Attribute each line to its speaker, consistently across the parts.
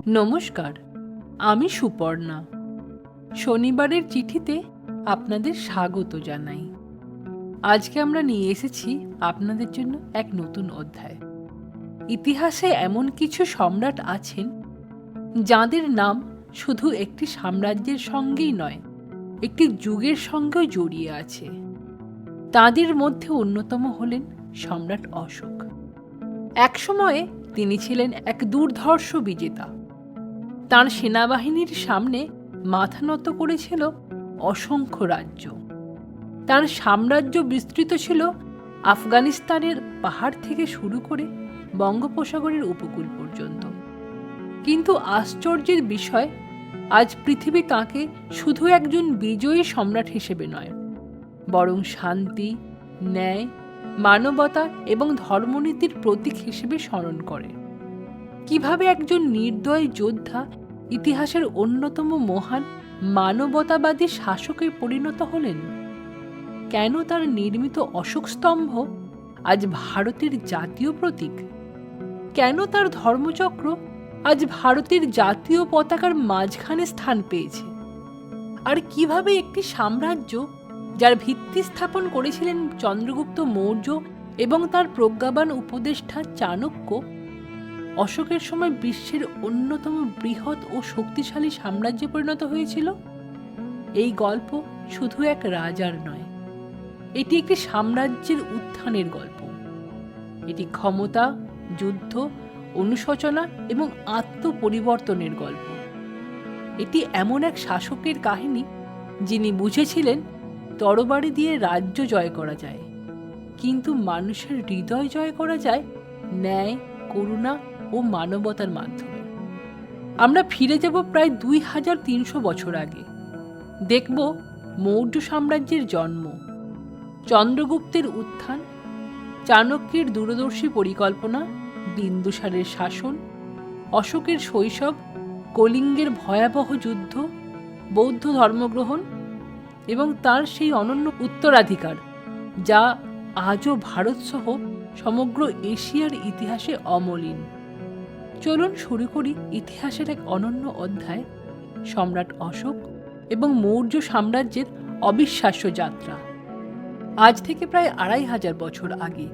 Speaker 1: নমস্কার, আমি সুপর্ণা। শনিবারের চিঠিতে আপনাদের স্বাগত জানাই। আজকে আমরা নিয়ে এসেছি আপনাদের জন্য এক নতুন অধ্যায়। ইতিহাসে এমন কিছু সম্রাট আছেন যাঁদের নাম শুধু একটি সাম্রাজ্যের সঙ্গেই নয়, একটি যুগের সঙ্গেও জড়িয়ে আছে। তাঁদের মধ্যে অন্যতম হলেন সম্রাট অশোক। একসময়ে তিনি ছিলেন এক দুর্ধর্ষ বিজেতা। তাঁর সেনাবাহিনীর সামনে মাথা নত করেছিল অসংখ্য রাজ্য। তাঁর সাম্রাজ্য বিস্তৃত ছিল আফগানিস্তানের পাহাড় থেকে শুরু করে বঙ্গোপসাগরের উপকূল পর্যন্ত। কিন্তু আশ্চর্যের বিষয়, আজ পৃথিবী তাঁকে শুধু একজন বিজয়ী সম্রাট হিসেবে নয়, বরং শান্তি, ন্যায়, মানবতা এবং ধর্মনীতির প্রতীক হিসেবে স্মরণ করে। কিভাবে একজন নির্দয় যোদ্ধা ইতিহাসের অন্যতম মহান মানবতাবাদী শাসকে পরিণত হলেন? কেন তার নির্মিত অশোক স্তম্ভ আজ ভারতের জাতীয় প্রতীক? কেন তার ধর্মচক্র আজ ভারতের জাতীয় পতাকার মাঝখানে স্থান পেয়েছে? আর কিভাবে একটি সাম্রাজ্য, যার ভিত্তি স্থাপন করেছিলেন চন্দ্রগুপ্ত মৌর্য এবং তার প্রজ্ঞাবান উপদেষ্টা চাণক্য, অশোকের সময় বিশ্বের অন্যতম বৃহৎ ও শক্তিশালী সাম্রাজ্যে পরিণত হয়েছিল? এই গল্প শুধু এক রাজার নয়, এটি একটি সাম্রাজ্যের উত্থানের গল্প। এটি ক্ষমতা, যুদ্ধ, অনুশোচনা এবং আত্মপরিবর্তনের গল্প। এটি এমন এক শাসকের কাহিনী যিনি বুঝেছিলেন তরবারি দিয়ে রাজ্য জয় করা যায়, কিন্তু মানুষের হৃদয় জয় করা যায় ন্যায়, করুণা ও মানবতার মাধ্যমে। আমরা ফিরে যাব প্রায় 2300 বছর আগে। দেখব মৌর্য সাম্রাজ্যের জন্ম, চন্দ্রগুপ্তের উত্থান, চাণক্যের দূরদর্শী পরিকল্পনা, বিন্দুসারের শাসন, অশোকের শৈশব, কলিঙ্গের ভয়াবহ যুদ্ধ, বৌদ্ধ ধর্মগ্রহণ এবং তার সেই অনন্য উত্তরাধিকার যা আজও ভারতসহ সমগ্র এশিয়ার ইতিহাসে অমলিন। চলুন শুরু করি ইতিহাসের এক অনন্য অধ্যায়, সম্রাট অশোক এবং মৌর্য সাম্রাজ্যের অবিশ্বাস্য যাত্রা। আজ থেকে প্রায় 2500 বছর আগে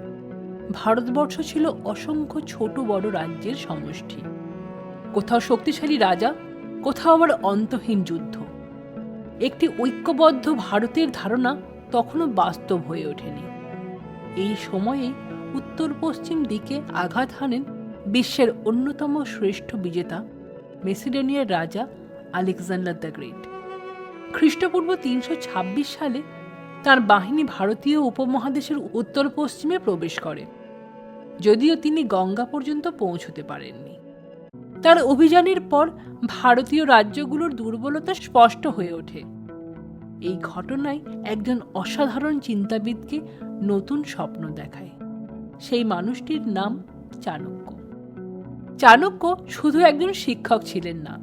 Speaker 1: ভারতবর্ষ ছিল অসংখ্য ছোট বড় রাজ্যের সমষ্টি। কোথাও শক্তিশালী রাজা, কোথাও আবার অন্তহীন যুদ্ধ। একটি ঐক্যবদ্ধ ভারতের ধারণা তখনও বাস্তব হয়ে ওঠেনি। এই সময়ে উত্তর পশ্চিম দিকে আঘাত হানেন বিশ্বের অন্যতম শ্রেষ্ঠ বিজেতা মেসিডোনিয়ার রাজা আলেকজান্ডার দ্য গ্রেট। খ্রিস্টপূর্ব 326 সালে তার বাহিনী ভারতীয় উপমহাদেশের উত্তর পশ্চিমে প্রবেশ করে, যদিও তিনি গঙ্গা পর্যন্ত পৌঁছতে পারেননি। তার অভিযানের পর ভারতীয় রাজ্যগুলোর দুর্বলতা স্পষ্ট হয়ে ওঠে। এই ঘটনায় একজন অসাধারণ চিন্তাবিদকে নতুন স্বপ্ন দেখায়। সেই মানুষটির নাম চাণক্য। চাণক্য শুধু একজন শিক্ষক ছিলেন না,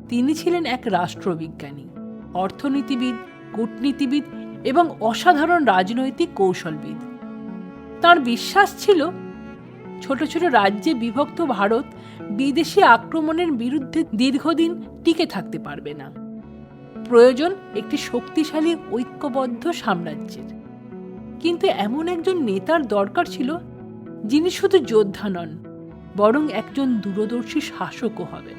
Speaker 1: তিনি ছিলেন এক রাষ্ট্রবিজ্ঞানী, অর্থনীতিবিদ, কূটনীতিবিদ এবং অসাধারণ রাজনৈতিক কৌশলবিদ। তার বিশ্বাস ছিল ছোট ছোট রাজ্যে বিভক্ত ভারত বিদেশি আক্রমণের বিরুদ্ধে দীর্ঘদিন টিকে থাকতে পারবে না। প্রয়োজন একটি শক্তিশালী ঐক্যবদ্ধ সাম্রাজ্যের। কিন্তু এমন একজন নেতার দরকার ছিল যিনি শুধু যোদ্ধা নন, বরং একজন দূরদর্শী শাসকও হবেন।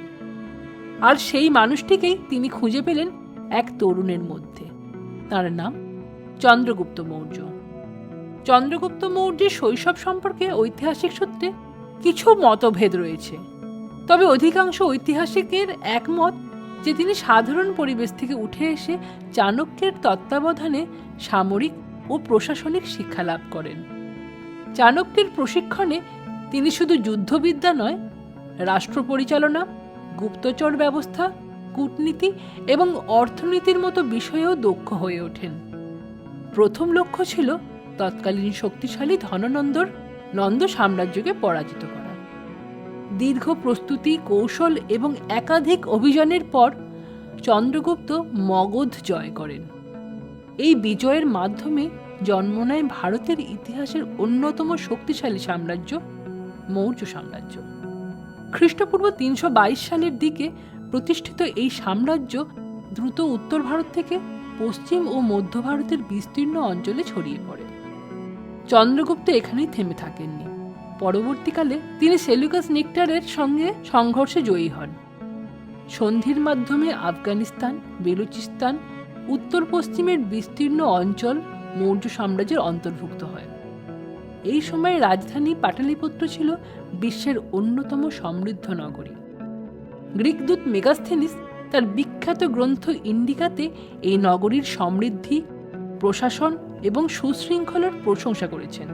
Speaker 1: আর সেই মানুষটিকেই তিনি খুঁজে পেলেন এক তরুণের মধ্যে। তার নাম চন্দ্রগুপ্ত মৌর্য। চন্দ্রগুপ্ত মৌর্যের শৈশব সম্পর্কে ঐতিহাসিক সূত্রে কিছু মতভেদ রয়েছে, তবে অধিকাংশ ঐতিহাসিকের একমত যে তিনি সাধারণ পরিবেশ থেকে উঠে এসে চাণক্যের তত্ত্বাবধানে সামরিক ও প্রশাসনিক শিক্ষা লাভ করেন। চাণক্যের প্রশিক্ষণে তিনি শুধু যুদ্ধবিদ্যা নয়, রাষ্ট্র পরিচালনা, গুপ্তচর ব্যবস্থা, কূটনীতি এবং অর্থনীতির মতো বিষয়েও দক্ষ হয়ে ওঠেন। প্রথম লক্ষ্য ছিল তৎকালীন শক্তিশালী ধননন্দর নন্দ সাম্রাজ্যকে পরাজিত করা। দীর্ঘ প্রস্তুতি, কৌশল এবং একাধিক অভিযানের পর চন্দ্রগুপ্ত মগধ জয় করেন। এই বিজয়ের মাধ্যমে জন্ম নেয় ভারতের ইতিহাসের অন্যতম শক্তিশালী সাম্রাজ্য, মৌর্য সাম্রাজ্য। খ্রিস্টপূর্ব 322 সালের দিকে প্রতিষ্ঠিত এই সাম্রাজ্য দ্রুত উত্তর ভারত থেকে পশ্চিম ও মধ্য ভারতের বিস্তীর্ণ অঞ্চলে ছড়িয়ে পড়ে। চন্দ্রগুপ্ত এখানেই থেমে থাকেননি। পরবর্তীকালে তিনি সেলুকাস নেকটারের সঙ্গে সংঘর্ষে জয়ী হন। সন্ধির মাধ্যমে আফগানিস্তান, বেলুচিস্তান, উত্তর পশ্চিমের বিস্তীর্ণ অঞ্চল মৌর্য সাম্রাজ্যের অন্তর্ভুক্ত হয়। এই সময়ে রাজধানী পাটালিপুত্র ছিল বিশ্বের অন্যতম সমৃদ্ধ নগরী। গ্রিক দূত মেগাস্থেনিস তার বিখ্যাত গ্রন্থ ইন্ডিকাতে এই নগরীর সমৃদ্ধি, প্রশাসন এবং সুশৃঙ্খলার প্রশংসা করেছেন।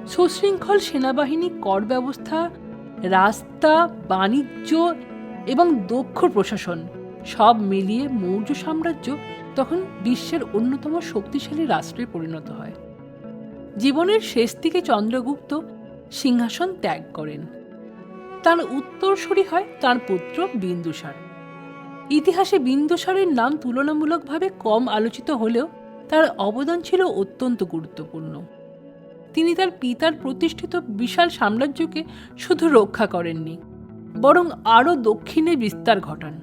Speaker 1: সুশৃঙ্খল সেনাবাহিনী, কর ব্যবস্থা, রাস্তা, বাণিজ্য এবং দক্ষ প্রশাসন সব মিলিয়ে মৌর্য সাম্রাজ্য তখন বিশ্বের অন্যতম শক্তিশালী রাষ্ট্রে পরিণত হয়। জীবনের শেষ দিকে চন্দ্রগুপ্ত সিংহাসন ত্যাগ করেন। তার উত্তরসূরি হয় তার পুত্র বিন্দুসার। ইতিহাসে বিন্দুসারের নাম তুলনামূলকভাবে কম আলোচিত হলেও তার অবদান ছিল অত্যন্ত গুরুত্বপূর্ণ। তিনি তার পিতার প্রতিষ্ঠিত বিশাল সাম্রাজ্যকে শুধু রক্ষা করেননি, বরং আরও দক্ষিণে বিস্তার ঘটান।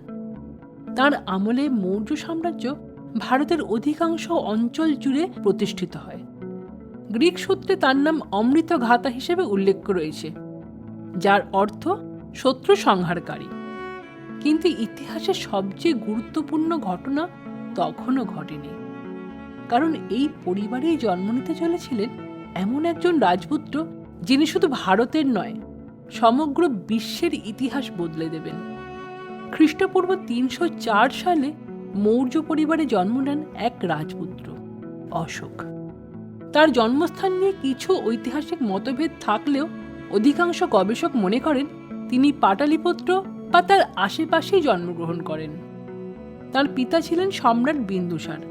Speaker 1: তার আমলে মৌর্য সাম্রাজ্য ভারতের অধিকাংশ অঞ্চল জুড়ে প্রতিষ্ঠিত হয়। গ্রিক সূত্রে তার নাম অমৃতঘাতা হিসেবে উল্লেখ রয়েছে, যার অর্থ শত্রু সংহারকারী। কিন্তু ইতিহাসের সবচেয়ে গুরুত্বপূর্ণ ঘটনা তখনও ঘটেনি, কারণ এই পরিবারেই জন্ম নিতে চলেছিলেন এমন একজন রাজপুত্র যিনি শুধু ভারতের নয়, সমগ্র বিশ্বের ইতিহাস বদলে দেবেন। খ্রিস্টপূর্ব 304 সালে মৌর্য পরিবারে জন্ম নেন এক রাজপুত্র, অশোক। তার জন্মস্থান নিয়ে কিছু ঐতিহাসিক মতভেদ থাকলেও অধিকাংশ গবেষক মনে করেন তিনি পাটালিপুত্র বা তার আশেপাশেই জন্মগ্রহণ করেন। তার পিতা ছিলেন সম্রাট বিন্দুসার।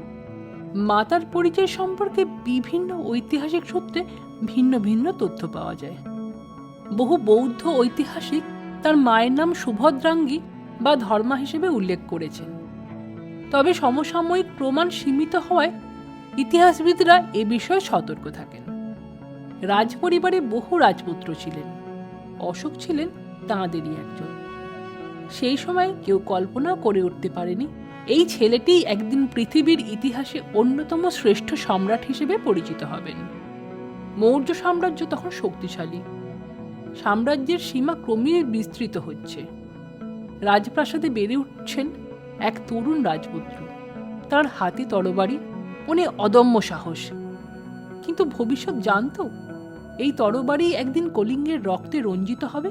Speaker 1: মাতার পরিচয় সম্পর্কে বিভিন্ন ঐতিহাসিক সূত্রে ভিন্ন ভিন্ন তথ্য পাওয়া যায়। বহু বৌদ্ধ ঐতিহাসিক তার মায়ের নাম সুভদ্রাঙ্গী বা ধর্মা হিসেবে উল্লেখ করেছেন। তবে সমসাময়িক প্রমাণ সীমিত হওয়ায় ইতিহাসবিদরা এ বিষয়ে সতর্ক থাকেন। রাজপরিবারে বহু রাজপুত্র ছিলেন, অশোক ছিলেন তাঁদেরই একজন। সেই সময় কেউ কল্পনাও করে উঠতে পারেনি এই ছেলেটিই একদিন পৃথিবীর ইতিহাসে অন্যতম শ্রেষ্ঠ সম্রাট হিসেবে পরিচিত হবেন। মৌর্য সাম্রাজ্য তখন শক্তিশালী। সাম্রাজ্যের সীমা ক্রমেই বিস্তৃত হচ্ছে। রাজপ্রাসাদে বেড়ে উঠছেন এক তরুণ রাজপুত্র। তার হাতে তরবারি, মনে অদম্য সাহস। কিন্তু ভবিষ্যৎ জানত এই তরবারি একদিন কলিঙ্গের রক্তে রঞ্জিত হবে,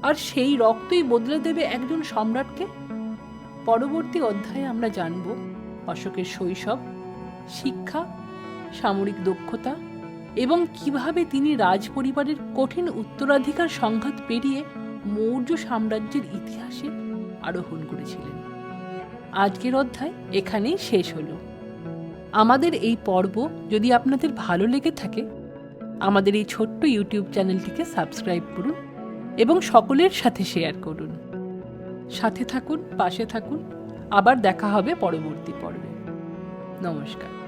Speaker 1: আর সেই রক্তই বদলে দেবে একজন সম্রাটকে। পরবর্তী অধ্যায়ে আমরা জানব অশোকের শৈশব, শিক্ষা, সামরিক দক্ষতা এবং কিভাবে তিনি রাজপরিবারের কঠিন উত্তরাধিকার সংঘাত পেরিয়ে মৌর্য সাম্রাজ্যের ইতিহাসে আরোহণ করেছিলেন। আজকের অধ্যায় এখানেই শেষ হলো। আমাদের এই পর্ব যদি আপনাদের ভালো লেগে থাকে, আমাদের এই ছোট্ট ইউটিউব চ্যানেলটিকে সাবস্ক্রাইব করুন এবং সকলের সাথে শেয়ার করুন। সাথে থাকুন, পাশে থাকুন। আবার দেখা হবে পরবর্তী পর্বে। নমস্কার।